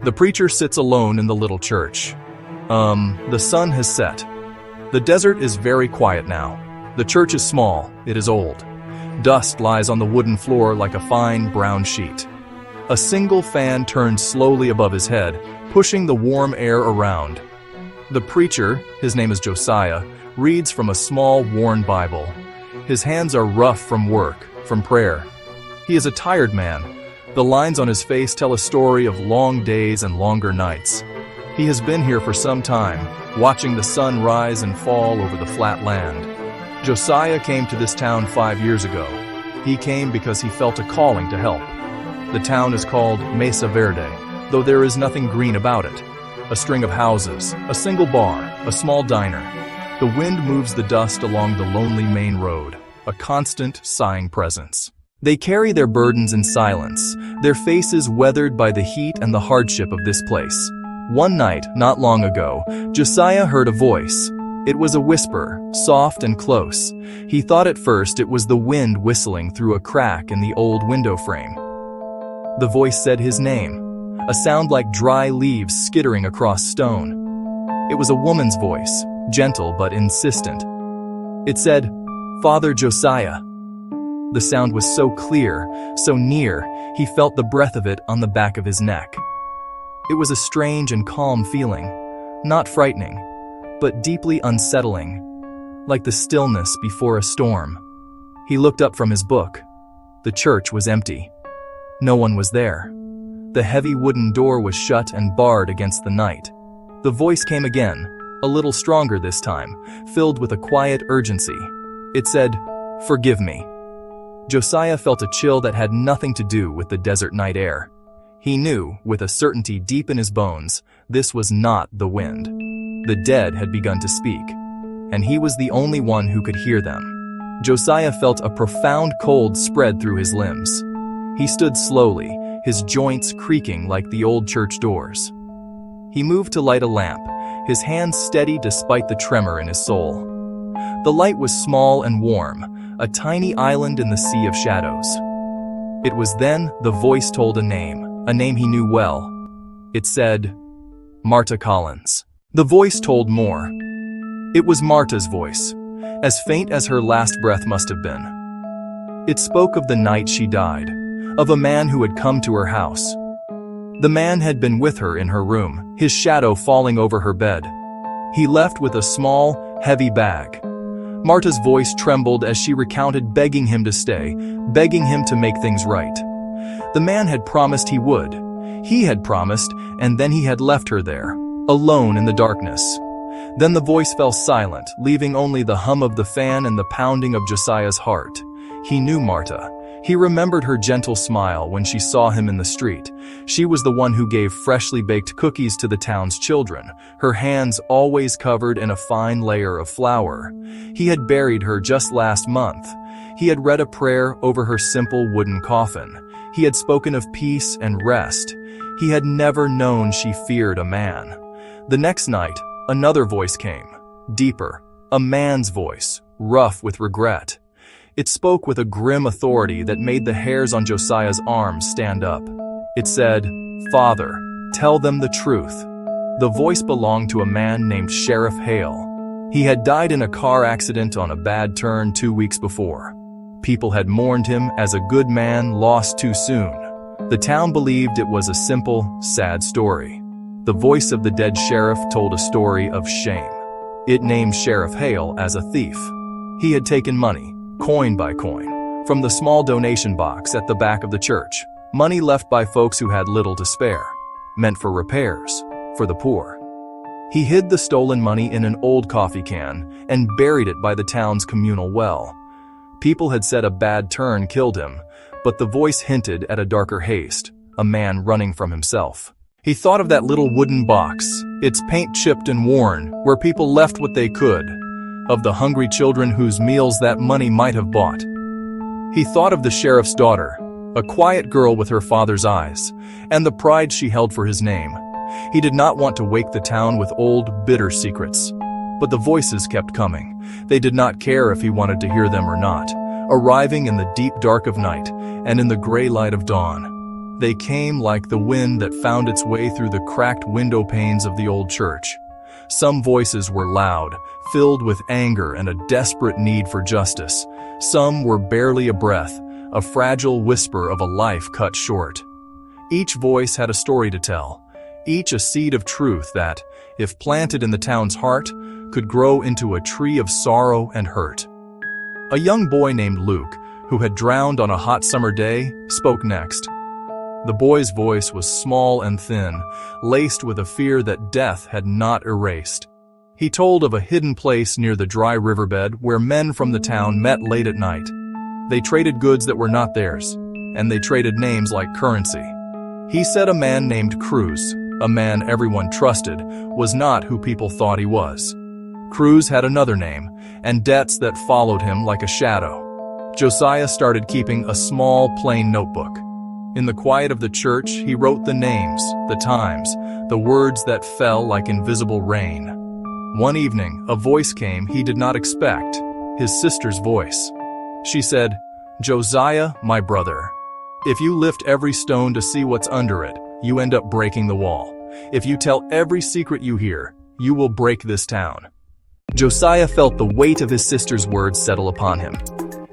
The preacher sits alone in the little church. The sun has set. The desert is very quiet now. The church is small, it is old. Dust lies on the wooden floor like a fine brown sheet. A single fan turns slowly above his head, pushing the warm air around. The preacher, his name is Josiah, reads from a small, worn Bible. His hands are rough from work, from prayer. He is a tired man. The lines on his face tell a story of long days and longer nights. He has been here for some time, watching the sun rise and fall over the flat land. Josiah came to this town 5 years ago. He came because he felt a calling to help. The town is called Mesa Verde, though there is nothing green about it. A string of houses, a single bar, a small diner. The wind moves the dust along the lonely main road, a constant, sighing presence. They carry their burdens in silence, their faces weathered by the heat and the hardship of this place. One night, not long ago, Josiah heard a voice. It was a whisper, soft and close. He thought at first it was the wind whistling through a crack in the old window frame. The voice said his name, a sound like dry leaves skittering across stone. It was a woman's voice, gentle but insistent. It said, "Father Josiah." The sound was so clear, so near, he felt the breath of it on the back of his neck. It was a strange and calm feeling, not frightening, but deeply unsettling, like the stillness before a storm. He looked up from his book. The church was empty. No one was there. The heavy wooden door was shut and barred against the night. The voice came again, a little stronger this time, filled with a quiet urgency. It said, "Forgive me." Josiah felt a chill that had nothing to do with the desert night air. He knew, with a certainty deep in his bones, this was not the wind. The dead had begun to speak, and he was the only one who could hear them. Josiah felt a profound cold spread through his limbs. He stood slowly, his joints creaking like the old church doors. He moved to light a lamp, his hands steady despite the tremor in his soul. The light was small and warm, a tiny island in the sea of shadows. It was then the voice told a name he knew well. It said, "Marta Collins." The voice told more. It was Marta's voice, as faint as her last breath must have been. It spoke of the night she died, of a man who had come to her house. The man had been with her in her room, his shadow falling over her bed. He left with a small, heavy bag. Marta's voice trembled as she recounted, begging him to stay, begging him to make things right. The man had promised he would. He had promised, and then he had left her there, alone in the darkness. Then the voice fell silent, leaving only the hum of the fan and the pounding of Josiah's heart. He knew Marta. He remembered her gentle smile when she saw him in the street. She was the one who gave freshly baked cookies to the town's children, her hands always covered in a fine layer of flour. He had buried her just last month. He had read a prayer over her simple wooden coffin. He had spoken of peace and rest. He had never known she feared a man. The next night, another voice came, deeper, a man's voice, rough with regret. It spoke with a grim authority that made the hairs on Josiah's arms stand up. It said, "Father, tell them the truth." The voice belonged to a man named Sheriff Hale. He had died in a car accident on a bad turn 2 weeks before. People had mourned him as a good man lost too soon. The town believed it was a simple, sad story. The voice of the dead sheriff told a story of shame. It named Sheriff Hale as a thief. He had taken money, coin by coin, from the small donation box at the back of the church. Money left by folks who had little to spare, meant for repairs, for the poor. He hid the stolen money in an old coffee can and buried it by the town's communal well. People had said a bad turn killed him, but the voice hinted at a darker haste, a man running from himself. He thought of that little wooden box, its paint chipped and worn, where people left what they could, of the hungry children whose meals that money might have bought. He thought of the sheriff's daughter, a quiet girl with her father's eyes, and the pride she held for his name. He did not want to wake the town with old, bitter secrets. But the voices kept coming. They did not care if he wanted to hear them or not, arriving in the deep dark of night and in the gray light of dawn. They came like the wind that found its way through the cracked window panes of the old church. Some voices were loud, filled with anger and a desperate need for justice. Some were barely a breath, a fragile whisper of a life cut short. Each voice had a story to tell, each a seed of truth that, if planted in the town's heart, could grow into a tree of sorrow and hurt. A young boy named Luke, who had drowned on a hot summer day, spoke next. The boy's voice was small and thin, laced with a fear that death had not erased. He told of a hidden place near the dry riverbed where men from the town met late at night. They traded goods that were not theirs, and they traded names like currency. He said a man named Cruz, a man everyone trusted, was not who people thought he was. Cruz had another name, and debts that followed him like a shadow. Josiah started keeping a small, plain notebook. In the quiet of the church, he wrote the names, the times, the words that fell like invisible rain. One evening, a voice came he did not expect, his sister's voice. She said, "Josiah, my brother, if you lift every stone to see what's under it, you end up breaking the wall. If you tell every secret you hear, you will break this town." Josiah felt the weight of his sister's words settle upon him.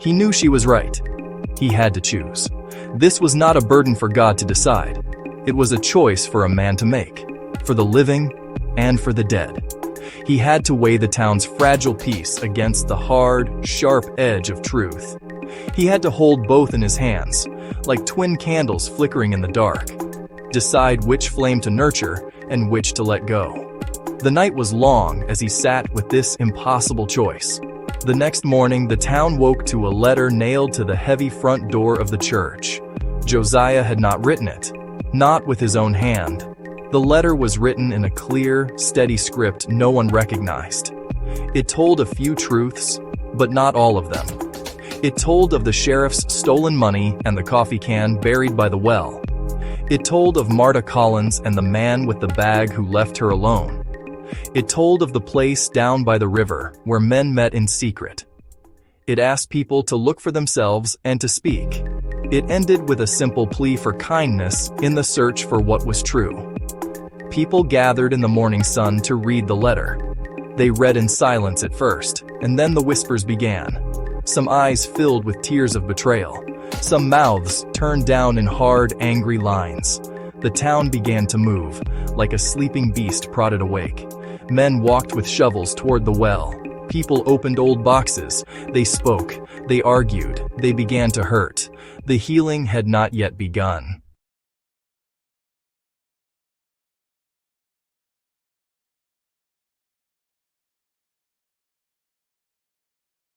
He knew she was right. He had to choose. This was not a burden for God to decide. It was a choice for a man to make, for the living and for the dead. He had to weigh the town's fragile peace against the hard, sharp edge of truth. He had to hold both in his hands, like twin candles flickering in the dark. Decide which flame to nurture and which to let go. The night was long as he sat with this impossible choice. The next morning, the town woke to a letter nailed to the heavy front door of the church. Josiah had not written it, not with his own hand. The letter was written in a clear, steady script no one recognized. It told a few truths, but not all of them. It told of the sheriff's stolen money and the coffee can buried by the well. It told of Marta Collins and the man with the bag who left her alone. It told of the place down by the river where men met in secret. It asked people to look for themselves and to speak. It ended with a simple plea for kindness in the search for what was true. People gathered in the morning sun to read the letter. They read in silence at first, and then the whispers began. Some eyes filled with tears of betrayal. Some mouths turned down in hard, angry lines. The town began to move, like a sleeping beast prodded awake. Men walked with shovels toward the well. People opened old boxes. They spoke. They argued. They began to hurt. The healing had not yet begun.